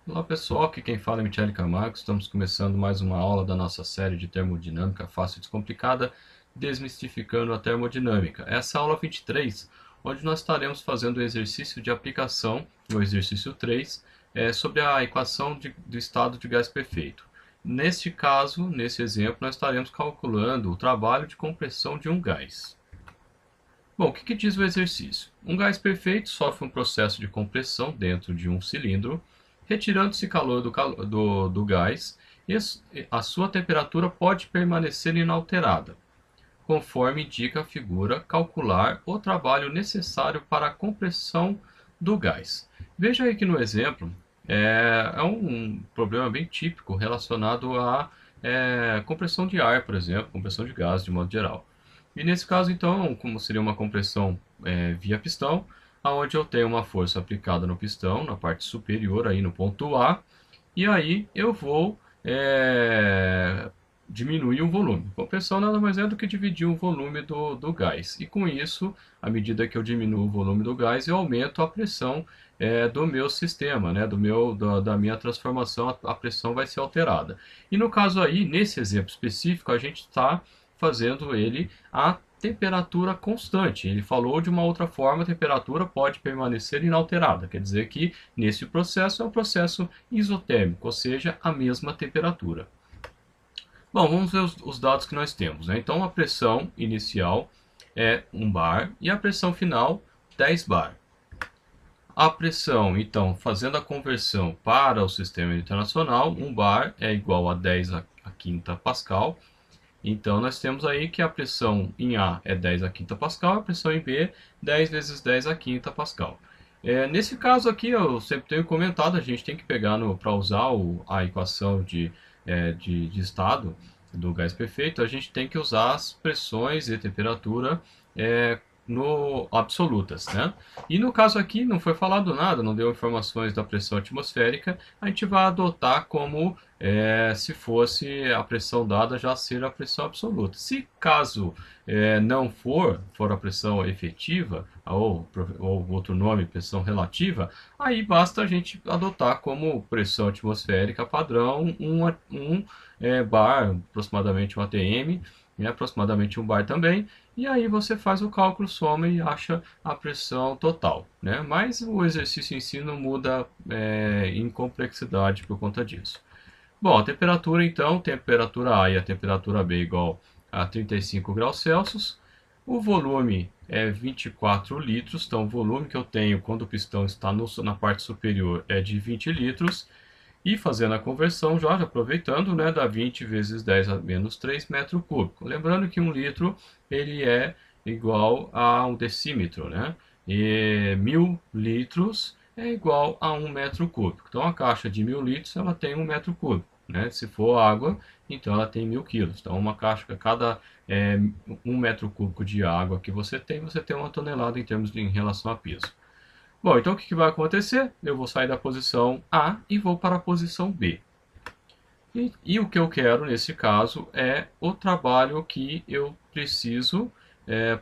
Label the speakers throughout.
Speaker 1: Olá pessoal, aqui quem fala é Michele Camargo. Estamos começando mais uma aula da nossa série de termodinâmica fácil e descomplicada, desmistificando a termodinâmica. Essa é a aula 23, onde nós estaremos fazendo o exercício de aplicação, o exercício 3, sobre a equação do estado de gás perfeito. Neste caso, nesse exemplo, nós estaremos calculando o trabalho de compressão de um gás. Bom, o que diz o exercício? Um gás perfeito sofre um processo de compressão dentro de um cilindro, retirando-se calor do gás e a sua temperatura pode permanecer inalterada, conforme indica a figura, calcular o trabalho necessário para a compressão do gás. Veja aí que no exemplo é um problema bem típico relacionado à compressão de ar, por exemplo, compressão de gás de modo geral. E nesse caso, então, como seria uma compressão via pistão, aonde eu tenho uma força aplicada no pistão, na parte superior, aí no ponto A, e aí eu vou diminuir o volume. Compressão nada mais é do que dividir o volume do gás. E com isso, à medida que eu diminuo o volume do gás, eu aumento a pressão do meu sistema, né? Da minha transformação, a pressão vai ser alterada. E no caso aí, nesse exemplo específico, a gente está fazendo ele a temperatura constante. Ele falou de uma outra forma, a temperatura pode permanecer inalterada. Quer dizer que nesse processo é um processo isotérmico, ou seja, a mesma temperatura. Bom, vamos ver os dados que nós temos, né? Então a pressão inicial é 1 bar e a pressão final 10 bar. A pressão, então, fazendo a conversão para o sistema internacional, 1 bar é igual a 10 a quinta pascal. Então, nós temos aí que a pressão em A é 10 a quinta pascal, a pressão em B 10 vezes 10 a quinta pascal. Nesse caso aqui, eu sempre tenho comentado, a gente tem que pegar para usar a equação de estado do gás perfeito, a gente tem que usar as pressões e temperatura é, no absolutas, né? E no caso aqui não foi falado nada, não deu informações da pressão atmosférica, a gente vai adotar como se fosse a pressão dada já ser a pressão absoluta. Se caso não for a pressão efetiva, ou outro nome, pressão relativa, aí basta a gente adotar como pressão atmosférica padrão um bar, aproximadamente um atm, aproximadamente um bar também, e aí você faz o cálculo, soma e acha a pressão total, né? Mas o exercício em si não muda em complexidade por conta disso. Bom, a temperatura então, temperatura A e a temperatura B igual a 35 graus Celsius. O volume é 24 litros, então o volume que eu tenho quando o pistão está na parte superior é de 20 litros. E fazendo a conversão, já aproveitando, né, dá 20 vezes 10 a menos 3 metro cúbico. Lembrando que 1 litro ele é igual a 1 decímetro, né? E 1000 litros é igual a 1 metro cúbico. Então a caixa de 1000 litros ela tem 1 metro cúbico, né? Se for água, então ela tem 1000 quilos. Então uma caixa, cada 1 metro cúbico de água que você tem 1 tonelada em relação a peso. Bom, então o que vai acontecer? Eu vou sair da posição A e vou para a posição B. E o que eu quero nesse caso é o trabalho que eu preciso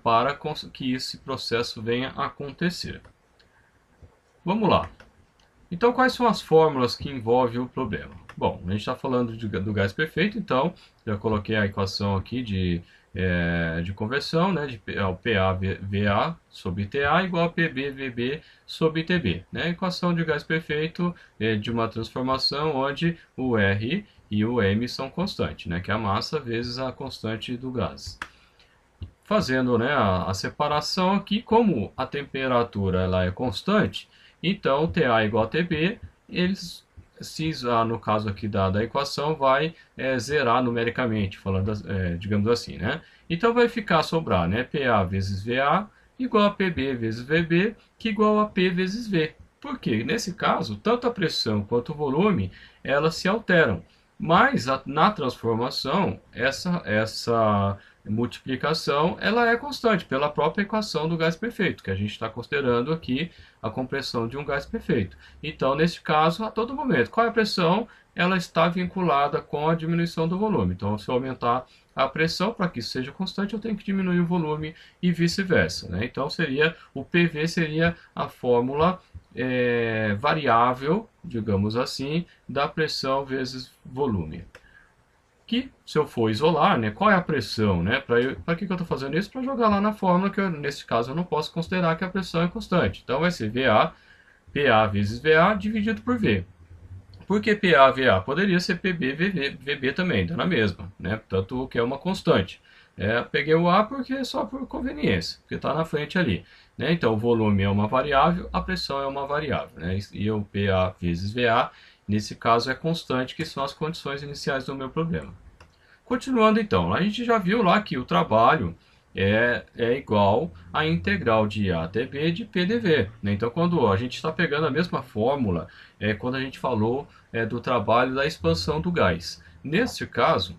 Speaker 1: para que esse processo venha a acontecer. Vamos lá. Então, quais são as fórmulas que envolvem o problema? Bom, a gente está falando do gás perfeito, então já coloquei a equação aqui de conversão, né, o PAVA sobre TA igual a PBVB sobre TB. Né? A equação de gás perfeito é de uma transformação onde o R e o M são constantes, né, que é a massa vezes a constante do gás. Fazendo, né, a separação aqui, como a temperatura ela é constante, então TA igual a TB, eles, no caso aqui da equação, vai zerar numericamente, falando, digamos assim, né? Então vai sobrar, né, PA vezes VA igual a PB vezes VB, que igual a P vezes V. Por quê? Nesse caso, tanto a pressão quanto o volume, elas se alteram. Mas na transformação, essa multiplicação ela é constante pela própria equação do gás perfeito, que a gente está considerando aqui a compressão de um gás perfeito. Então, nesse caso, a todo momento, qual é a pressão? Ela está vinculada com a diminuição do volume. Então, se eu aumentar a pressão para que isso seja constante, eu tenho que diminuir o volume e vice-versa. Né? Então, o PV seria a fórmula variável, digamos assim, da pressão vezes volume. Que, se eu for isolar, né, qual é a pressão? Né? Para que eu estou fazendo isso? Para jogar lá na fórmula, que nesse caso eu não posso considerar que a pressão é constante. Então vai ser VA, PA vezes VA dividido por V. Por que PA, VA? Poderia ser PB, VB também, dá na mesma, né? Tanto que é uma constante. Peguei o A porque é só por conveniência, porque está na frente ali. Né? Então, o volume é uma variável, a pressão é uma variável. Né? E o PA vezes VA, nesse caso, é constante, que são as condições iniciais do meu problema. Continuando então, a gente já viu lá que o trabalho é igual à integral de A até B de PDV. Né? Então, quando a gente está pegando a mesma fórmula, quando a gente falou do trabalho da expansão do gás. Neste caso,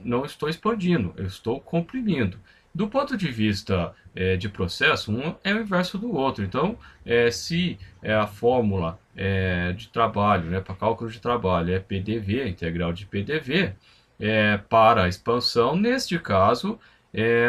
Speaker 1: não estou expandindo, eu estou comprimindo. Do ponto de vista de processo, um é o inverso do outro. Então, se a fórmula de trabalho, né, para cálculo de trabalho, é PDV, integral de PDV, para a expansão, neste caso,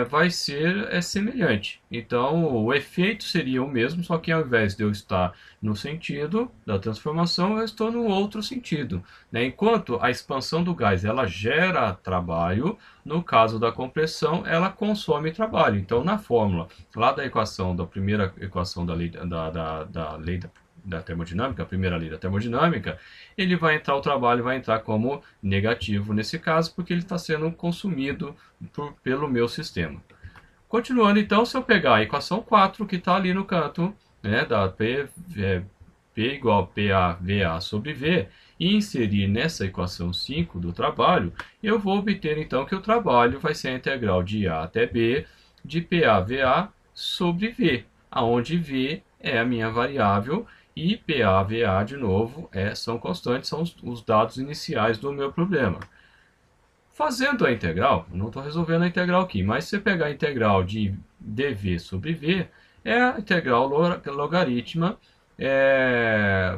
Speaker 1: vai ser semelhante. Então, o efeito seria o mesmo, só que ao invés de eu estar no sentido da transformação, eu estou no outro sentido. Né? Enquanto a expansão do gás ela gera trabalho, no caso da compressão, ela consome trabalho. Então, na fórmula lá da equação, da primeira equação da lei da lei da termodinâmica, a primeira lei da termodinâmica, ele vai entrar, o trabalho vai entrar como negativo nesse caso, porque ele está sendo consumido pelo meu sistema. Continuando então, se eu pegar a equação 4 que está ali no canto, né, da P igual a PA sobre V, e inserir nessa equação 5 do trabalho, eu vou obter então que o trabalho vai ser a integral de A até B de PAVA sobre V, aonde V é a minha variável e PAVA, de novo, são constantes, são os dados iniciais do meu problema. Fazendo a integral, eu não estou resolvendo a integral aqui, mas se você pegar a integral de dv sobre v, é a integral logarítmica,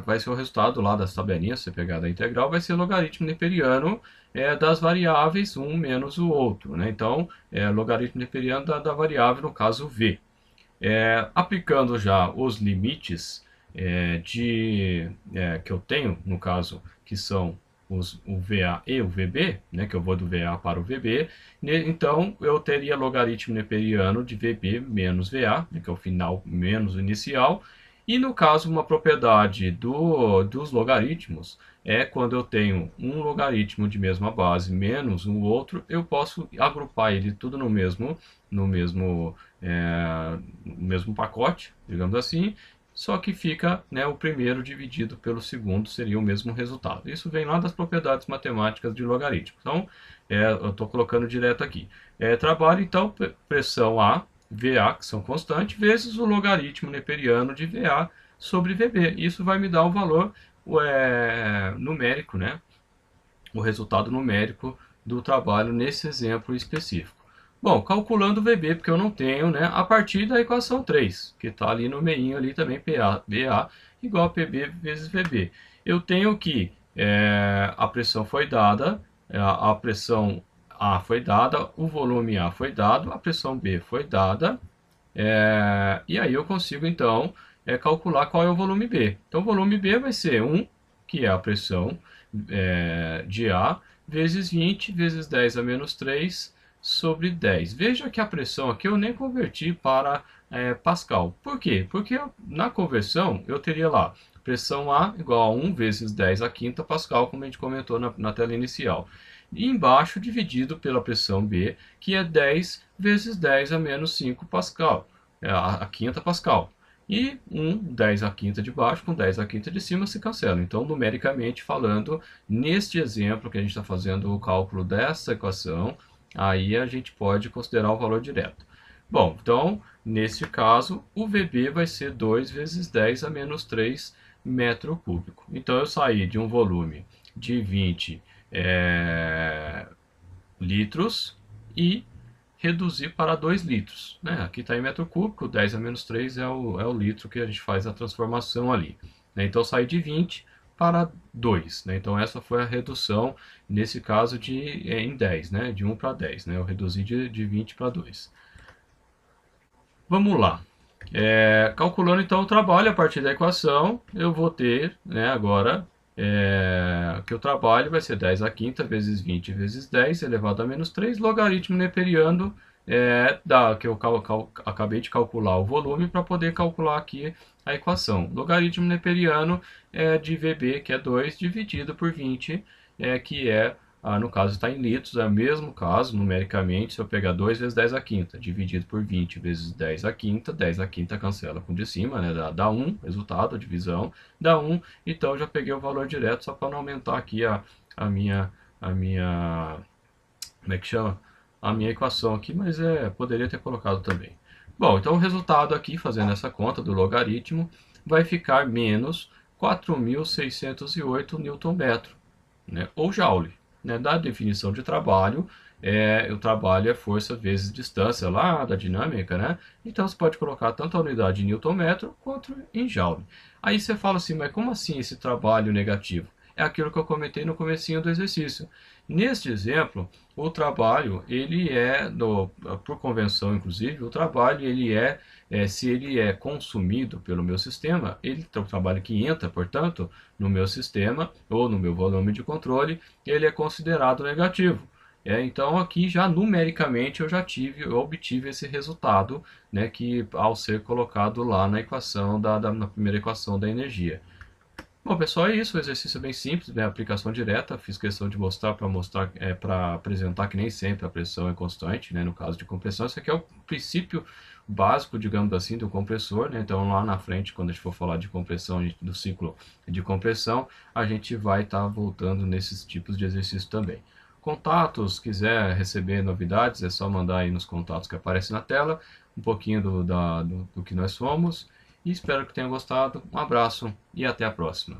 Speaker 1: vai ser o resultado lá das tabelinhas, se você pegar da integral, vai ser logaritmo neperiano das variáveis um menos o outro. Né? Então, logaritmo neperiano da variável, no caso v. Aplicando já os limites que eu tenho, no caso, que são o VA e o VB, né, que eu vou do VA para o VB, então eu teria logaritmo neperiano de VB menos VA, né, que é o final menos o inicial, e no caso uma propriedade dos logaritmos é quando eu tenho um logaritmo de mesma base menos o outro, eu posso agrupar ele tudo no mesmo, no mesmo pacote, digamos assim, só que fica, né, o primeiro dividido pelo segundo, seria o mesmo resultado. Isso vem lá das propriedades matemáticas de logaritmo. Então, eu estou colocando direto aqui. Trabalho, então, pressão A, VA, que são constantes, vezes o logaritmo neperiano de VA sobre VB. Isso vai me dar o valor numérico, né, o resultado numérico do trabalho nesse exemplo específico. Bom, calculando o VB, porque eu não tenho, né, a partir da equação 3, que está ali no meinho ali também, BA igual a PB vezes VB. Eu tenho que a pressão foi dada, a pressão A foi dada, o volume A foi dado, a pressão B foi dada, e aí eu consigo então calcular qual é o volume B. Então o volume B vai ser 1, que é a pressão de A, vezes 20 vezes 10 a menos 3 sobre 10. Veja que a pressão aqui eu nem converti para Pascal. Por quê? Porque na conversão eu teria lá pressão A igual a 1 vezes 10 a quinta Pascal, como a gente comentou na tela inicial. E embaixo dividido pela pressão B, que é 10 vezes 10 a menos 5 Pascal, a quinta Pascal. E 10 a quinta de baixo com 10 a quinta de cima se cancela. Então, numericamente falando, neste exemplo que a gente está fazendo o cálculo dessa equação, aí a gente pode considerar o valor direto. Bom, então, nesse caso, o VB vai ser 2 vezes 10 a menos 3 metro cúbico. Então, eu saí de um volume de 20 litros e reduzir para 2 litros. Né? Aqui está em metro cúbico, 10 a menos 3 é o litro que a gente faz a transformação ali. Né? Então, sai de 20 para 2. Né? Então, essa foi a redução, nesse caso, em 10, né? De 1 para 10. Né? Eu reduzi de 20 para 2. Vamos lá. Calculando então o trabalho a partir da equação, eu vou ter, né, agora que o trabalho vai ser 10 à quinta vezes 20 vezes 10 elevado a menos 3 logaritmo neperiano que eu acabei de calcular o volume para poder calcular aqui a equação. Logaritmo neperiano de VB, que é 2, dividido por 20, que é no caso está em litros, é o mesmo caso, numericamente, se eu pegar 2 vezes 10 à quinta, dividido por 20 vezes 10 à quinta cancela com o de cima, né, dá 1, resultado, a divisão, dá 1, então eu já peguei o valor direto, só para não aumentar aqui a minha, como é que chama? A minha equação aqui, mas poderia ter colocado também. Bom, então o resultado aqui, fazendo essa conta do logaritmo, vai ficar menos 4.608 Nm, né, ou Joule. Né? Da definição de trabalho, o trabalho é força vezes distância lá da dinâmica, né? Então você pode colocar tanto a unidade em Newton-metro quanto em Joule. Aí você fala assim, mas como assim esse trabalho negativo? É aquilo que eu comentei no comecinho do exercício. Neste exemplo, o trabalho, ele por convenção inclusive, o trabalho se ele é consumido pelo meu sistema, o trabalho que entra, portanto, no meu sistema ou no meu volume de controle, ele é considerado negativo. Então aqui já numericamente eu obtive esse resultado, né, que ao ser colocado lá na equação na primeira equação da energia. Bom, pessoal, é isso. O exercício é bem simples, né? Aplicação direta. Fiz questão de mostrar, para apresentar que nem sempre a pressão é constante, né? No caso de compressão, esse aqui é o princípio básico, digamos assim, do compressor, né? Então, lá na frente, quando a gente for falar de compressão, do ciclo de compressão, a gente vai estar voltando nesses tipos de exercício também. Contatos, quiser receber novidades, é só mandar aí nos contatos que aparecem na tela, um pouquinho do que nós somos. E espero que tenham gostado. Um abraço e até a próxima.